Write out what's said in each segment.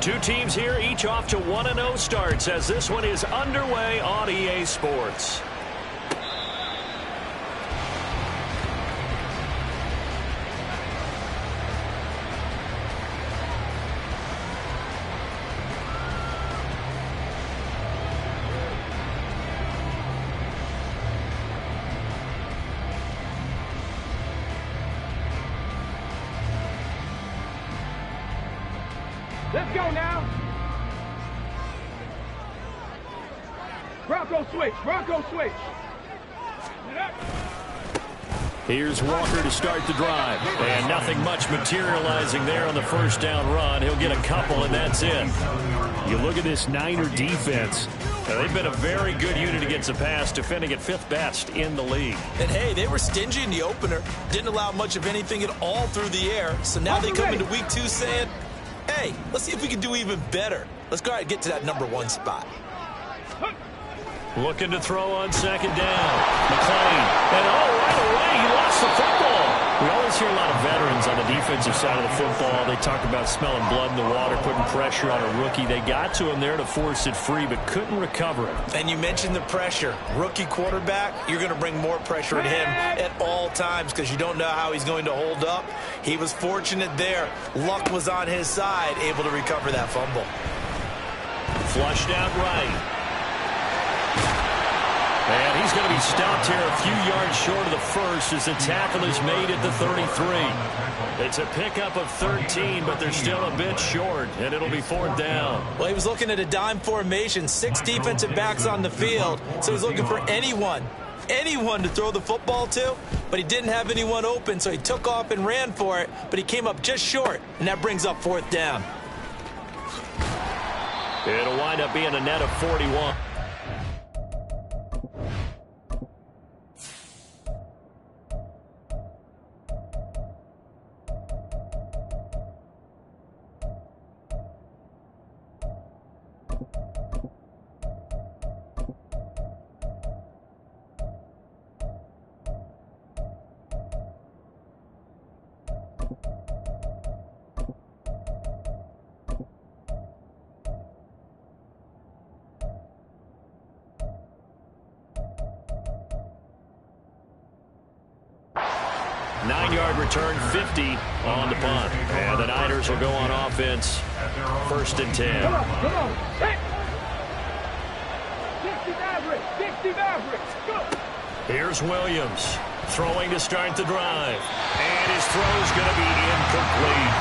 Two teams here, each off to 1-0 starts as this one is underway on EA Sports. Let's go now. Bronco switch. Bronco switch. Here's Walker to start the drive. And nothing much materializing there on the first down run. He'll get a couple, and that's it. You look at this Niner defense. They've been a very good unit against the pass, defending at 5th best in the league. And, hey, they were stingy in the opener. Didn't allow much of anything at all through the air. So now they come into week 2 saying, hey, let's see if we can do even better. Let's go ahead and get to that #1 spot. Looking to throw on second down. McClain. And right away, he lost the football. We always hear a lot of veterans on the defensive side of the football. They talk about smelling blood in the water, putting pressure on a rookie. They got to him there to force it free, but couldn't recover it. And you mentioned the pressure. Rookie quarterback, you're going to bring more pressure at him at all times because you don't know how he's going to hold up. He was fortunate there. Luck was on his side, able to recover that fumble. Flushed out right. And he's going to be stopped here a few yards short of the first as the tackle is made at the 33. It's a pickup of 13, but they're still a bit short, and it'll be 4th down. Well, he was looking at a dime formation, 6 defensive backs on the field, so he's looking for anyone to throw the football to, but he didn't have anyone open, so he took off and ran for it, but he came up just short, and that brings up 4th down. It'll wind up being a net of 41. Nine-yard return, 50 on the punt. And the Niners will go on offense, 1st and 10. Come on. Hit. 60 average. 60 average. Go. Here's Williams throwing to start the drive. And his throw's going to be incomplete.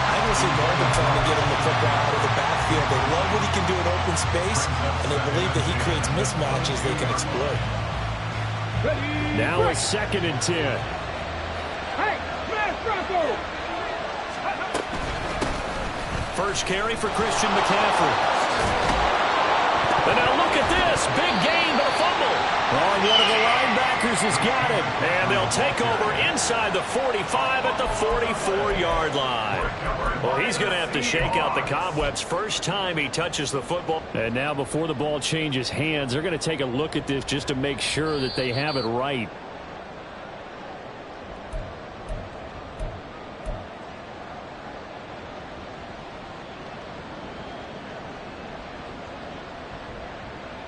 I don't see Norman trying to get him the football out of the backfield. They love what he can do in open space, and they believe that he creates mismatches they can exploit. Now a 2nd and 10. First carry for Christian McCaffrey. And now look at this. Big gain, but a fumble. Oh, one of the linebackers has got it. And they'll take over inside the 45 at the 44-yard line. Well, he's going to have to shake out the cobwebs first time he touches the football. And now before the ball changes hands, they're going to take a look at this just to make sure that they have it right.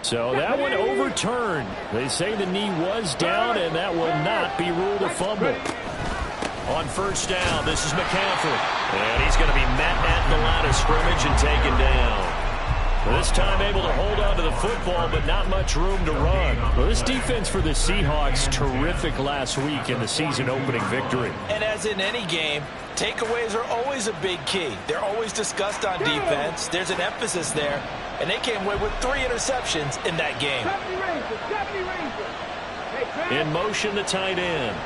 So that one overturned. They say the knee was down, and that will not be ruled a fumble. On first down, this is McCaffrey. And he's going to be met at the line of scrimmage and taken down. This time able to hold on to the football, but not much room to run. Well, this defense for the Seahawks, terrific last week in the season-opening victory. And as in any game, takeaways are always a big key. They're always discussed on defense. There's an emphasis there. And they came away with 3 interceptions in that game. In motion, the tight end.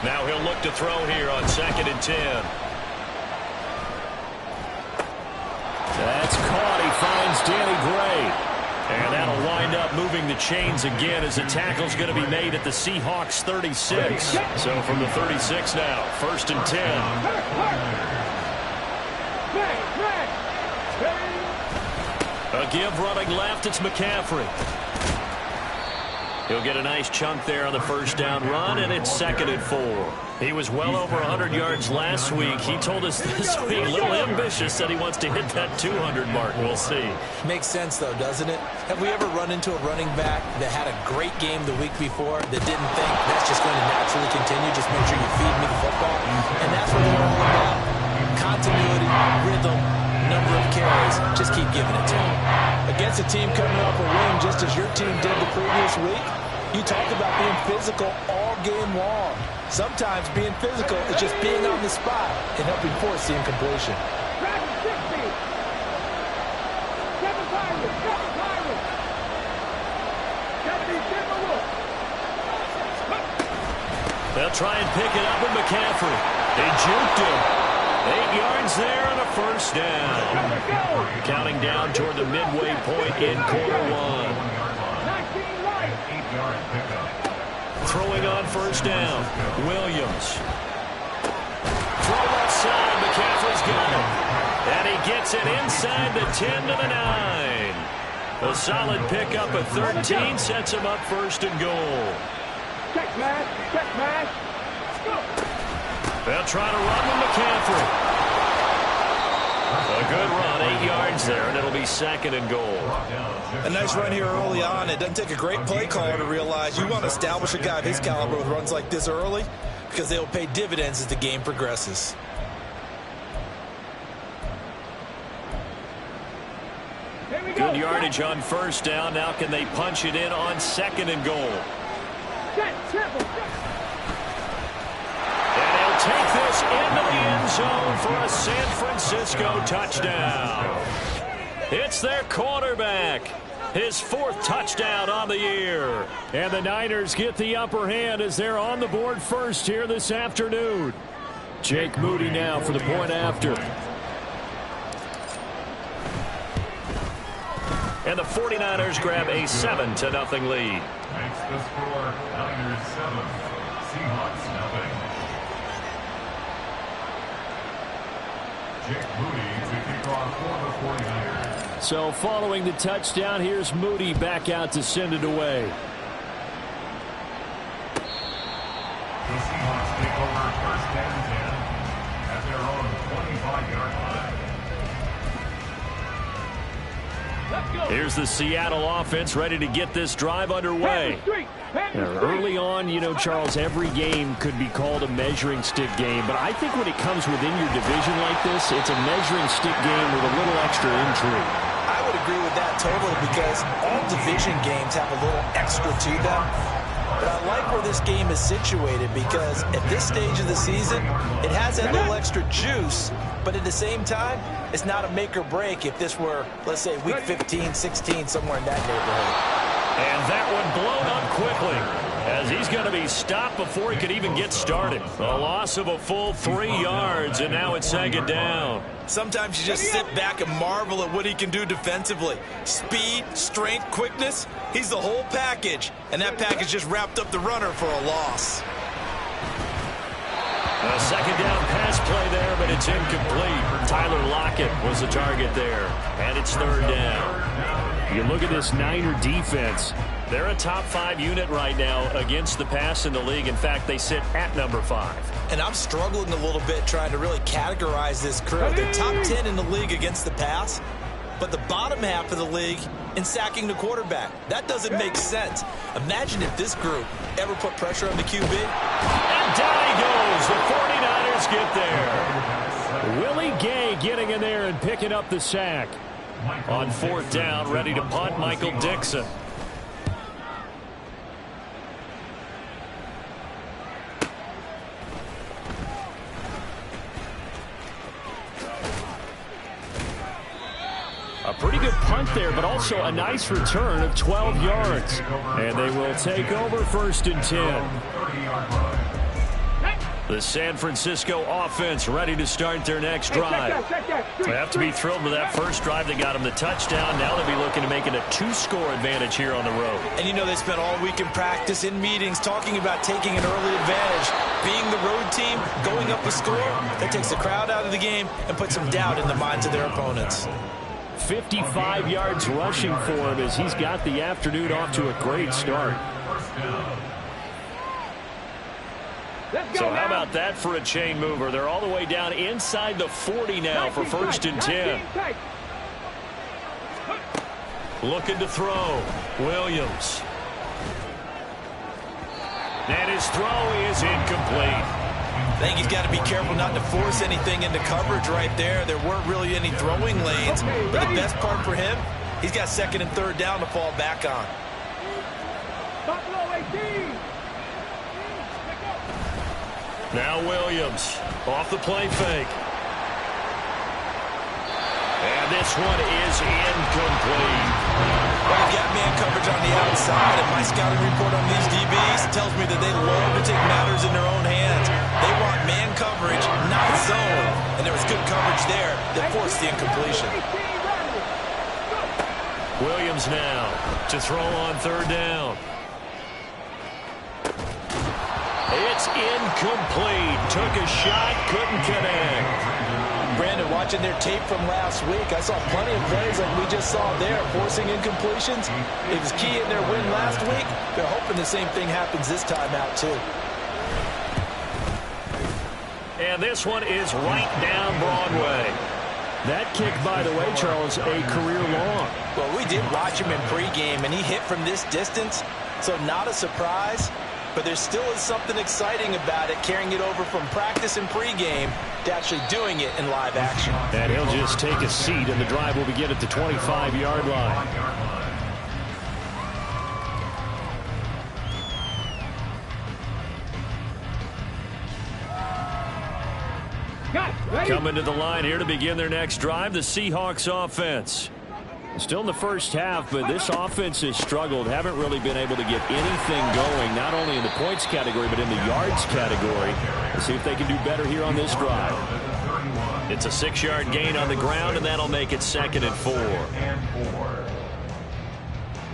Now he'll look to throw here on 2nd and 10. That's caught. He finds Danny Gray. And that'll wind up moving the chains again as the tackle's going to be made at the Seahawks 36. So from the 36 now, 1st and 10. A give running left, it's McCaffrey. He'll get a nice chunk there on the first down run, and it's 2nd and 4. He was well over 100 yards last week. He told us this week, a little ambitious, said he wants to hit that 200 mark. We'll see. Makes sense, though, doesn't it? Have we ever run into a running back that had a great game the week before that didn't think that's just going to naturally continue? Just make sure you feed me the football. And that's what they're all about. Continuity, rhythm, number of carries. Just keep giving it to him. Against a team coming off a win just as your team did the previous week, you talk about being physical all game long. Sometimes being physical is just being on the spot and helping force the incompletion. They'll try and pick it up with McCaffrey. They juked him. 8 yards there and a first down. Counting down toward the midway point in quarter one. Throwing on first down. Williams. Throw left side. McCaffrey's got it. And he gets it inside the 10 to the 9. A solid pickup at 13 sets him up 1st and goal. Check man. They'll try to run with McCaffrey. A good run, 8 yards there, and it'll be 2nd and goal. A nice run here early on. It doesn't take a great play caller to realize you want to establish a guy of his caliber with runs like this early because they will pay dividends as the game progresses. Good yardage on first down. Now can they punch it in on 2nd and goal? And he'll take this into the end zone for a San Francisco touchdown. It's their quarterback. His 4th touchdown on the year. And the Niners get the upper hand as they're on the board first here this afternoon. Jake Moody now for the point after. And the 49ers grab a 7-0 lead. Makes the score Niners 7, Seahawks 0. Jake Moody to kick off for the 49ers. So following the touchdown, here's Moody back out to send it away. The Seahawks take over 1st and 10 at their own 25-yard line. Here's the Seattle offense ready to get this drive underway. Early on, you know, Charles, every game could be called a measuring stick game, but I think when it comes within your division like this, it's a measuring stick game with a little extra intrigue. I would agree with that totally because all division games have a little extra to them. But I like where this game is situated because at this stage of the season, it has that little extra juice, but at the same time, it's not a make or break if this were, let's say, week 15, 16, somewhere in that neighborhood. And that one blown up quickly as he's going to be stopped before he could even get started. A loss of a full 3 yards, and now it's 2nd down. Sometimes you just sit back and marvel at what he can do defensively. Speed, strength, quickness, he's the whole package. And that package just wrapped up the runner for a loss. A 2nd down pass play there, but it's incomplete. Tyler Lockett was the target there, and it's 3rd down. You look at this Niner defense. They're a top 5 unit right now against the pass in the league. In fact, they sit at number 5. And I'm struggling a little bit trying to really categorize this crew. They're top 10 in the league against the pass, but the bottom half of the league in sacking the quarterback. That doesn't make sense. Imagine if this group ever put pressure on the QB. And down he goes. The 49ers get there. Willie Gay getting in there and picking up the sack. On 4th down, ready to punt, Michael Dixon. A pretty good punt there, but also a nice return of 12 yards. And they will take over 1st and 10. The San Francisco offense ready to start their next drive. They have to be thrilled with that first drive that got them the touchdown. Now they'll be looking to make it a 2-score advantage here on the road. And you know they spent all week in practice, in meetings, talking about taking an early advantage. Being the road team, going up a score, that takes the crowd out of the game and puts some doubt in the minds of their opponents. 55 yards rushing for him as he's got the afternoon off to a great start. Let's go So now. how about that for a chain mover? They're all the way down inside the 40 now for first and 10. Looking to throw. Williams. And his throw is incomplete. I think he's got to be careful not to force anything into coverage right there. There weren't really any throwing lanes. But the best part for him, he's got second and third down to fall back on. Buffalo 18. Now Williams off the play fake. And this one is incomplete. Well, he's got man coverage on the outside, and my scouting report on these DBs tells me that they love to take matters in their own hands. They want man coverage, not zone. And there was good coverage there that forced the incompletion. Williams now to throw on third down. It's incomplete. Took a shot, couldn't connect. Brandon, watching their tape from last week, I saw plenty of plays like we just saw there, forcing incompletions. It was key in their win last week. They're hoping the same thing happens this time out, too. And this one is right down Broadway. That kick, by the way, Charles, a career long. Well, we did watch him in pregame, and he hit from this distance, so not a surprise. But there still is something exciting about it, carrying it over from practice and pregame to actually doing it in live action. And he'll just take a seat, and the drive will begin at the 25-yard line. Coming to the line here to begin their next drive, the Seahawks offense. Still in the first half, but this offense has struggled. Haven't really been able to get anything going, not only in the points category, but in the yards category. Let's see if they can do better here on this drive. It's a 6-yard gain on the ground, and that'll make it 2nd and 4.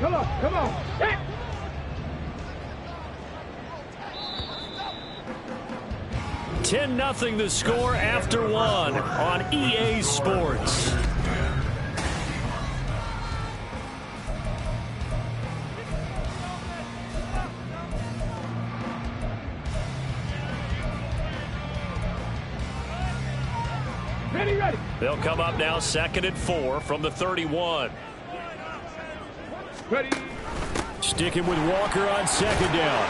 Come on, come on. Hit. 10-0 the score after 1 on EA Sports. Ready. They'll come up now 2nd and 4 from the 31. Ready. Sticking with Walker on 2nd down.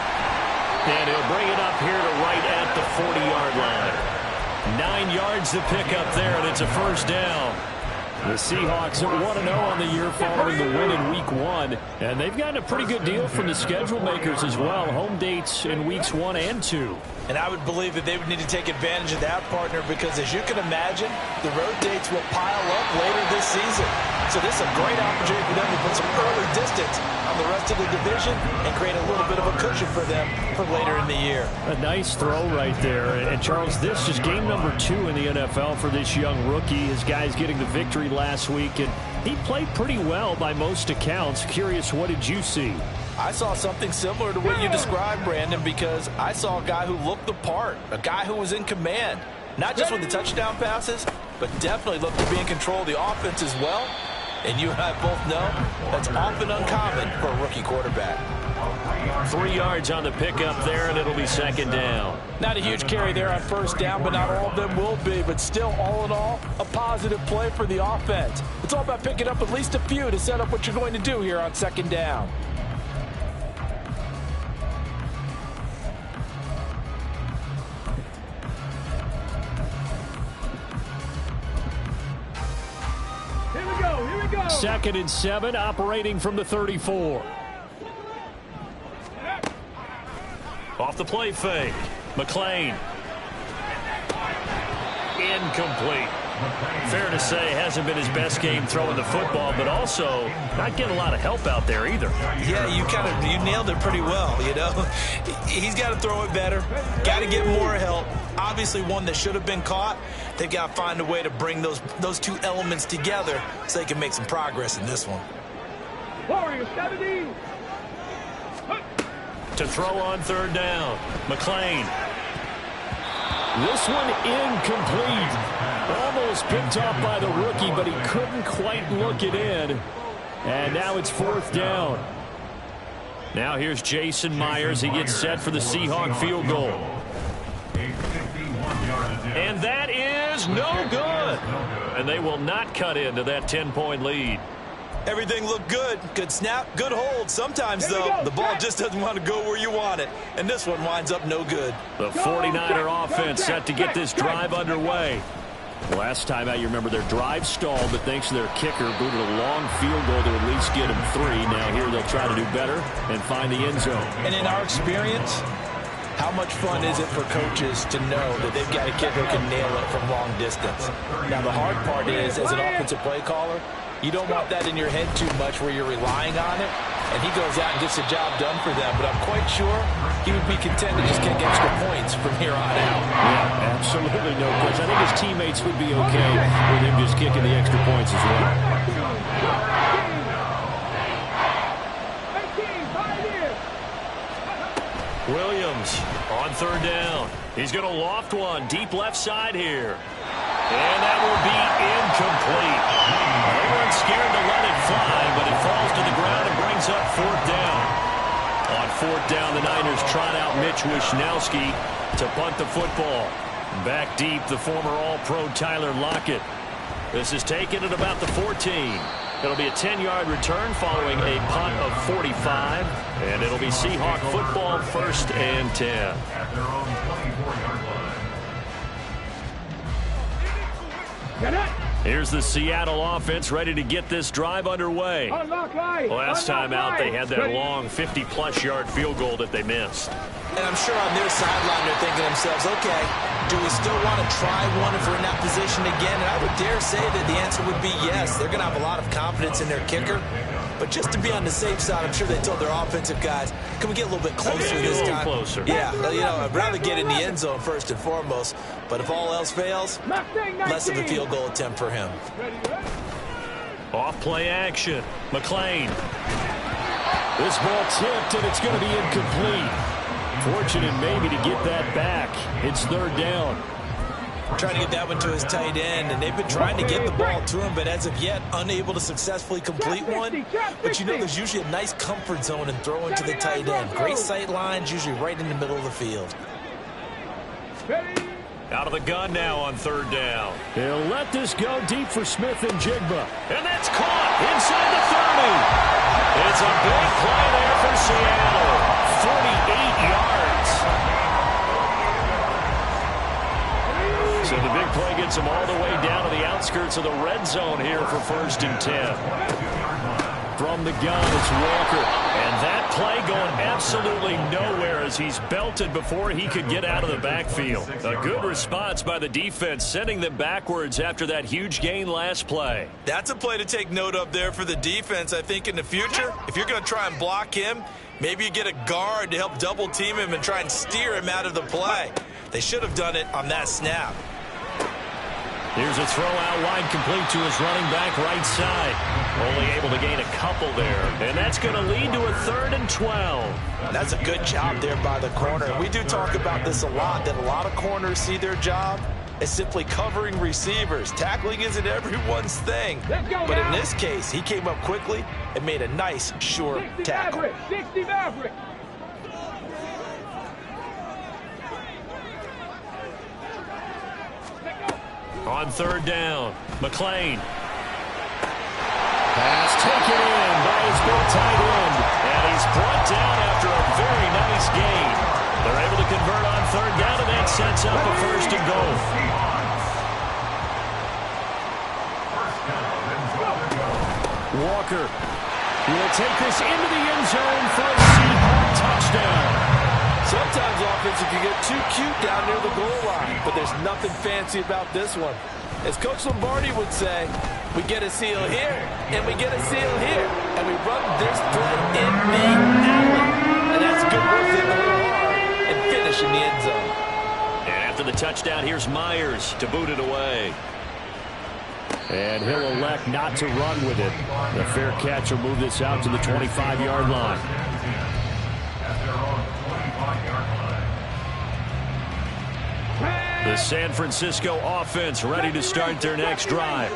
And he'll bring it up here to right at the 40-yard line. 9 yards to pick up there, and it's a first down. The Seahawks are 1-0 on the year following the win in Week 1. And they've gotten a pretty good deal from the schedule makers as well. Home dates in Weeks 1 and 2. And I would believe that they would need to take advantage of that, partner, because as you can imagine, the road dates will pile up later this season. So this is a great opportunity for them to put some early distance on the rest of the division and create a little bit of a cushion for them for later in the year. A nice throw right there. And Charles, this is game number 2 in the NFL for this young rookie. His guys getting the victory last week, and he played pretty well by most accounts. Curious, what did you see? I saw something similar to what you described, Brandon, because I saw a guy who looked the part, a guy who was in command, not just with the touchdown passes, but definitely looked to be in control of the offense as well. And you and I both know that's often uncommon for a rookie quarterback. 3 yards on the pickup there, and it'll be 2nd down. Not a huge carry there on first down, but not all of them will be. But still, all in all, a positive play for the offense. It's all about picking up at least a few to set up what you're going to do here on 2nd down. Here we go. 2nd and 7, operating from the 34. Off the play fake. McLean. Incomplete. Fair to say, hasn't been his best game throwing the football, but also not getting a lot of help out there either. Yeah, you nailed it pretty well, you know. He's got to throw it better, got to get more help. Obviously one that should have been caught. They've got to find a way to bring those two elements together so they can make some progress in this one. Warriors 70. To throw on 3rd down. McLean. This one incomplete. Almost picked off by the rookie, but he couldn't quite look it in. And now it's 4th down. Now here's Jason Myers. He gets set for the Seahawk field goal. And that is no good. And they will not cut into that 10-point lead. Everything looked good. Good snap, good hold. Sometimes, though, the ball just doesn't want to go where you want it. And this one winds up no good. The 49er offense set to get this drive underway. Last time out, you remember their drive stalled, but thanks to their kicker, booted a long field goal to at least get them 3. Now here they'll try to do better and find the end zone. And in our experience, how much fun is it for coaches to know that they've got a kicker who can nail it from long distance? Now, the hard part is, as an offensive play caller, you don't want that in your head too much where you're relying on it, and he goes out and gets the job done for them. But I'm quite sure he would be content to just kick extra points from here on out. Yeah, absolutely no question. I think his teammates would be okay with him just kicking the extra points as well. Williams on third down. He's going to loft one deep left side here. And that will be incomplete. They weren't scared to let it fly, but it falls to the ground and brings up fourth down. On fourth down, the Niners trot out Mitch Wishnowsky to punt the football. Back deep, the former All-Pro Tyler Lockett. This is taken at about the 14. It'll be a 10-yard return following a punt of 45, and it'll be Seahawk football, 1st and 10. At their own 24-yard line. Here's the Seattle offense ready to get this drive underway. Last time out, they had that long 50-plus yard field goal that they missed. And I'm sure on their sideline they're thinking to themselves, okay, do we still want to try one if we're in that position again? And I would dare say that the answer would be yes. They're going to have a lot of confidence in their kicker. But just to be on the safe side, I'm sure they told their offensive guys, can we get a little bit closer this time? Closer. Yeah, you know, I'd rather get in the end zone first and foremost. But if all else fails, less of a field goal attempt for him. Off play action. McLean. This ball tipped, and it's going to be incomplete. Fortunate maybe to get that back. It's third down. Trying to get that one to his tight end, and they've been trying to get the ball to him, but as of yet, unable to successfully complete one. But you know, there's usually a nice comfort zone in throwing to the tight end. Great sight lines, usually right in the middle of the field. Out of the gun now on third down. He'll let this go deep for Smith and Jigba. And that's caught inside the 30. It's a big play there for Seattle. 48 yards. So the big play gets him all the way down to the outskirts of the red zone here for 1st and 10. From the gun, it's Walker. And that play going absolutely nowhere as he's belted before he could get out of the backfield. A good response by the defense, sending them backwards after that huge gain last play. That's a play to take note of there for the defense. I think in the future, if you're going to try and block him, maybe you get a guard to help double team him and try and steer him out of the play. They should have done it on that snap. Here's a throw out wide, complete to his running back right side. Only able to gain a couple there. And that's going to lead to a 3rd and 12. That's a good job there by the corner. We do talk about this a lot, that a lot of corners see their job as simply covering receivers. Tackling isn't everyone's thing. But in this case, he came up quickly and made a nice, sure tackle. 60 Maverick. On third down, McLean. Pass taken in by his big tight end. And he's brought down after a very nice gain. They're able to convert on third down, and that sets up a 1st and goal. Walker will take this into the end zone for a Seahawk touchdown. Sometimes offense can get too cute down near the goal line, but there's nothing fancy about this one. As Coach Lombardi would say, we get a seal here, and we get a seal here, and we run this play in the alley. And that's good work in the hole and finish in the end zone. And after the touchdown, here's Myers to boot it away. And he'll elect not to run with it. The fair catch will move this out to the 25-yard line. The San Francisco offense ready to start their next drive.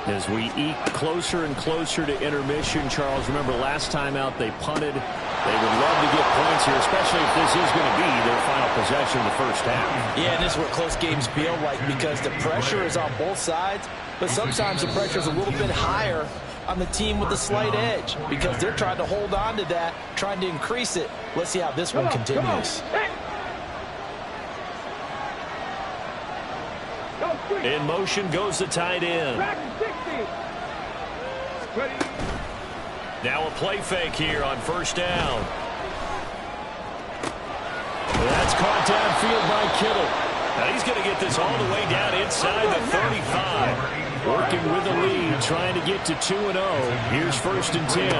As we eke closer and closer to intermission, Charles, remember last time out they punted They would love to get points here, especially if this is going to be their final possession of the first half. Yeah, and this is what close games feel like because the pressure is on both sides, but sometimes the pressure is a little bit higher on the team with the slight edge because they're trying to hold on to that, trying to increase it. Let's see how this one continues. In motion goes the tight end. Now a play fake here on first down. That's caught downfield by Kittle. Now he's going to get this all the way down inside the 35. Working with the lead, trying to get to 2-0. Here's 1st and 10.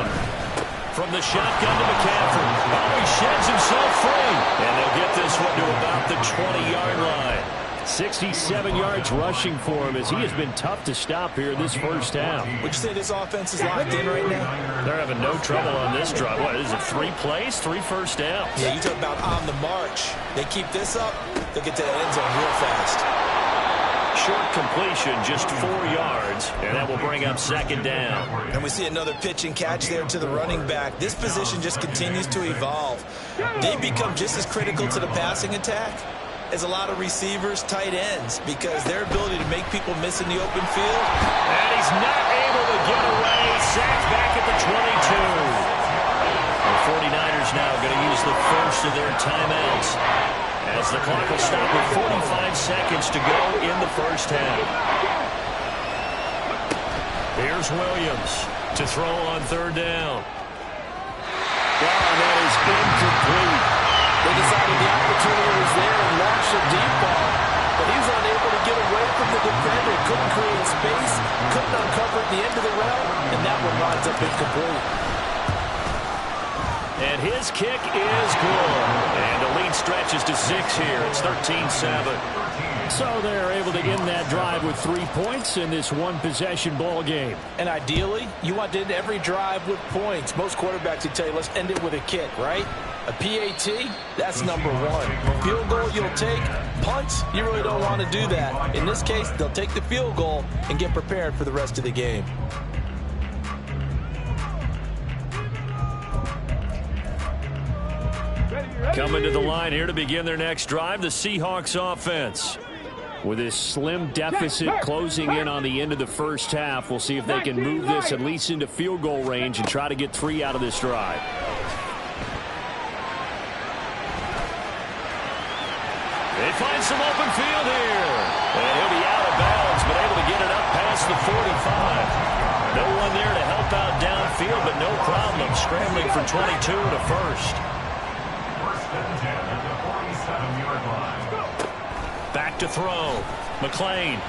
From the shotgun to McCaffrey. Oh, he sheds himself free. And they'll get this one to about the 20-yard line. 67 yards rushing for him as he has been tough to stop here this first half. Would you say this offense is locked in right now? They're having no trouble on this drive. What is it, 3 plays, 3 first downs? Yeah, you talk about on the march. They keep this up, they'll get to the end zone real fast. Short completion, just 4 yards, and that will bring up 2nd down. And we see another pitch and catch there to the running back. This position just continues to evolve. They become just as critical to the passing attack as a lot of receivers, tight ends, because their ability to make people miss in the open field. And he's not able to get away. Sacked back at the 22. The 49ers now going to use the first of their timeouts as the clock will stop with 45 seconds to go in the first half. Here's Williams to throw on 3rd down. That is incomplete. They decided the opportunity was there and launched a deep ball, but he was unable to get away from the defender. Couldn't create space, couldn't uncover at the end of the route, and that one winds up incomplete. And his kick is good. And the lead stretches to 6 here. It's 13-7. So they're able to end that drive with 3 points in this one-possession ball game. And ideally, you want to end every drive with points. Most quarterbacks would tell you, let's end it with a kick, right? A PAT, that's number 1. Field goal you'll take. Punts, you really don't want to do that. In this case, they'll take the field goal and get prepared for the rest of the game. Coming to the line here to begin their next drive, the Seahawks offense. With this slim deficit closing in on the end of the first half, we'll see if they can move this at least into field goal range and try to get 3 out of this drive. They find some open field here. And he'll be out of bounds, but able to get it up past the 45. No one there to help out downfield, but no problem. Scrambling for 22 at a first. 1st and 10 at the 47-yard line. Back to throw. McLean.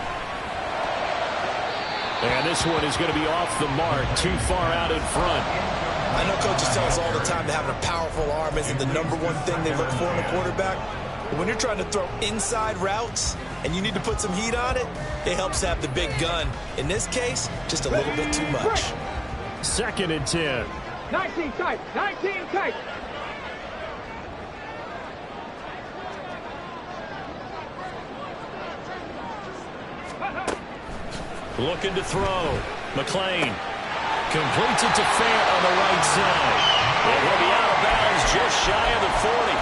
And this one is going to be off the mark. Too far out in front. I know coaches tell us all the time that having a powerful arm isn't the number 1 thing they look for in a quarterback. But when you're trying to throw inside routes and you need to put some heat on it, it helps to have the big gun. In this case, just a little bit too much. 2nd and 10. 19 tight, 19 tight. Looking to throw. McLean completes it to Fant on the right side. And he'll be out of bounds just shy of the 40.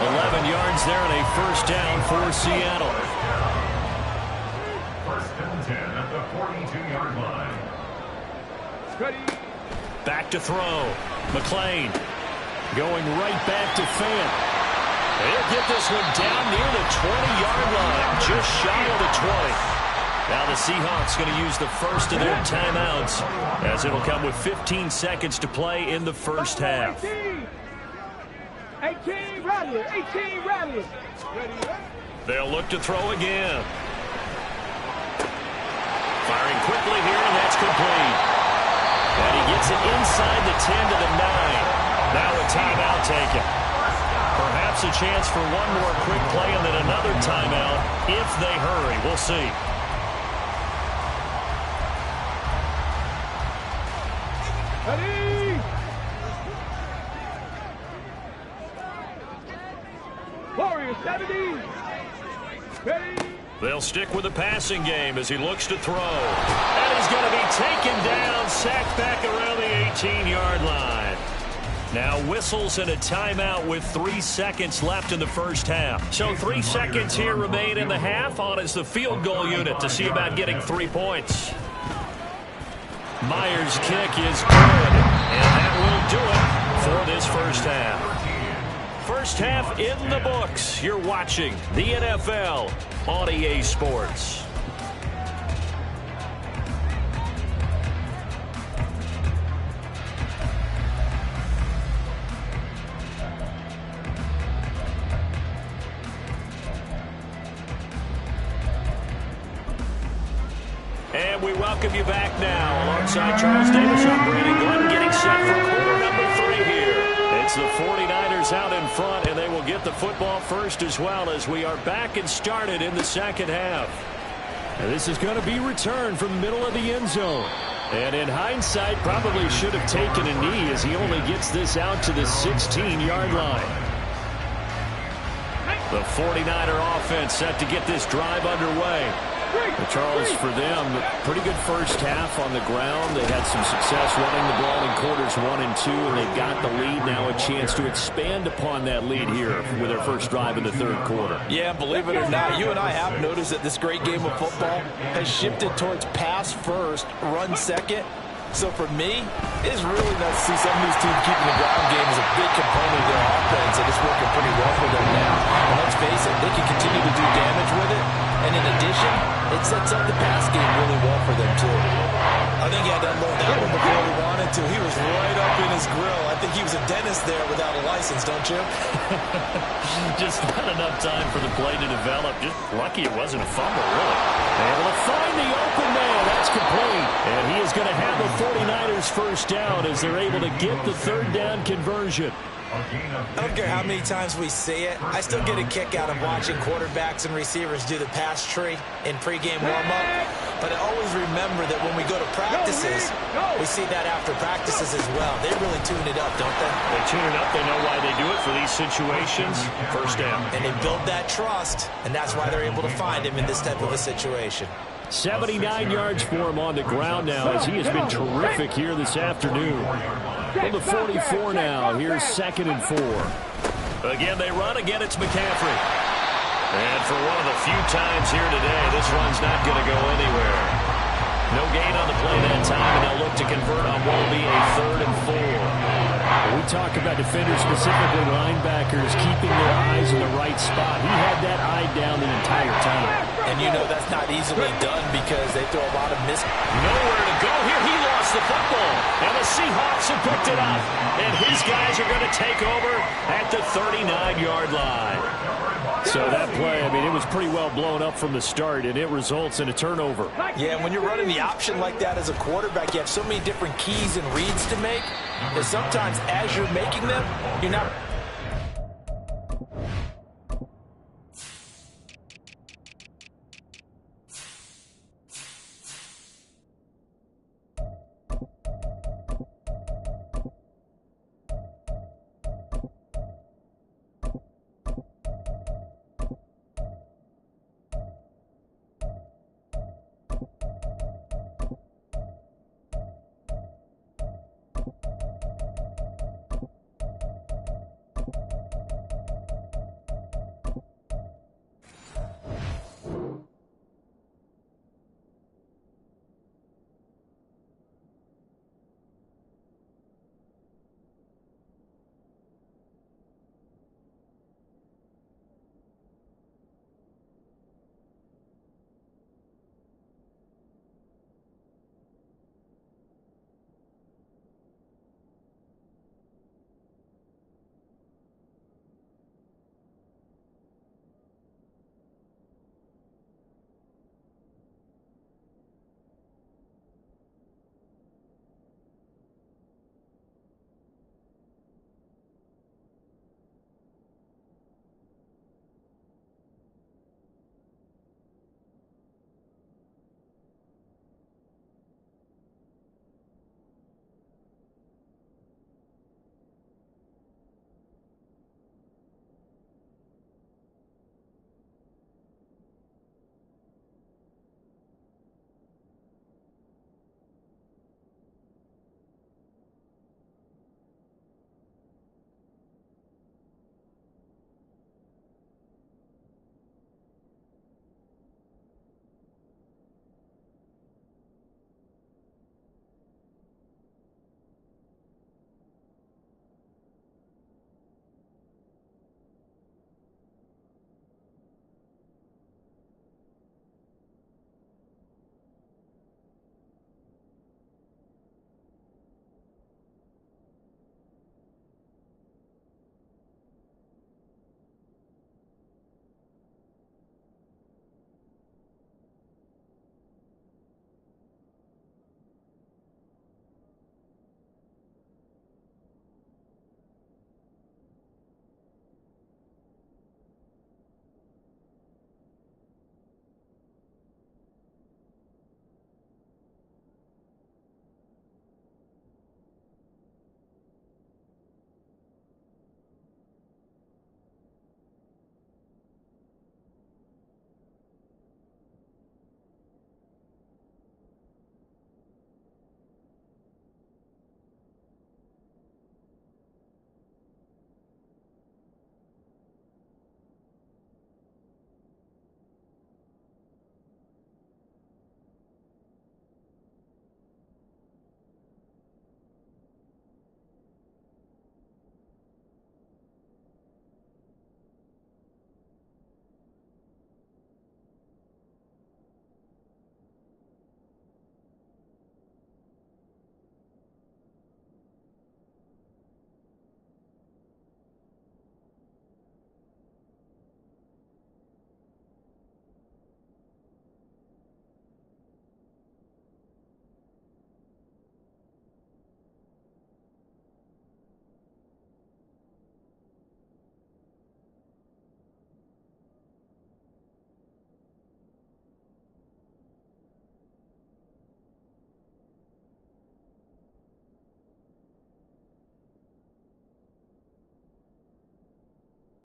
11 yards there and a first down for Seattle. 1st and 10 at the 42-yard line. Back to throw. McLean going right back to Fant. He'll get this one down near the 20-yard line, just shy of the 20. Now the Seahawks going to use the first of their timeouts as it'll come with 15 seconds to play in the first half. 18 rally, 18 rally. They'll look to throw again. Firing quickly here, and that's complete. And he gets it inside the 10 to the 9. Now a timeout taken. Perhaps a chance for one more quick play and then another timeout if they hurry. We'll see. Ready? Warriors 70. Ready? They'll stick with the passing game as he looks to throw. And he's going to be taken down, sacked back around the 18-yard line. Now whistles and a timeout with 3 seconds left in the first half. So 3 seconds here remain in the half. On is the field goal unit to see about getting 3 points. Myers' kick is good, and that will do it for this first half. First half in the books. You're watching the NFL on EA Sports. And we welcome you back now. Alongside Charles Davis, I'm Brandon Glenn, getting set for quarter number 3 here. It's the 49ers out in front, and they will get the football first as well as we are back and started in the second half. And this is going to be returned from the middle of the end zone. And in hindsight, probably should have taken a knee as he only gets this out to the 16-yard line. The 49er offense set to get this drive underway. Charles, for them, pretty good first half on the ground. They had some success running the ball in quarters 1 and 2, and they've got the lead now, a chance to expand upon that lead here with their first drive in the third quarter. Yeah, believe it or not, you and I have noticed that this great game of football has shifted towards pass first, run second. So for me, it's really nice to see some of these teams keeping the ground game as a big component of their offense, and it's working pretty well for them now. And let's face it, they can continue to do damage with it. And in addition, it sets up the pass game really well for them, too. I think he had to unload that one before he wanted to. He was right up in his grill. I think he was a dentist there without a license, don't you? Just not enough time for the play to develop. Just lucky it wasn't a fumble, really. Able to find the open man. That's complete. And he is going to have the 49ers first down as they're able to get the third down conversion. I don't care how many times we see it. I still get a kick out of watching quarterbacks and receivers do the pass tree in pregame warm-up. But I always remember that when we go to practices, we see that after practices as well. They really tune it up, don't they? They tune it up. They know why they do it for these situations. First down. And they build that trust, and that's why they're able to find him in this type of a situation. 79 yards for him on the ground now as he has been terrific here this afternoon. From the 44 now, here's 2nd and 4. Again, they run. Again, it's McCaffrey. And for one of the few times here today, this run's not going to go anywhere. No gain on the play that time, and they'll look to convert on what will be a 3rd and 4. When we talk about defenders, specifically linebackers, keeping their eyes in the right spot. He had that eye down the entire time. And you know that's not easily done because they throw a lot of Nowhere to go here. He lost the football. And the Seahawks have picked it up. And his guys are going to take over at the 39-yard line. So that play, I mean, it was pretty well blown up from the start, and it results in a turnover. Yeah, and when you're running the option like that as a quarterback, you have so many different keys and reads to make that sometimes as you're making them, you're not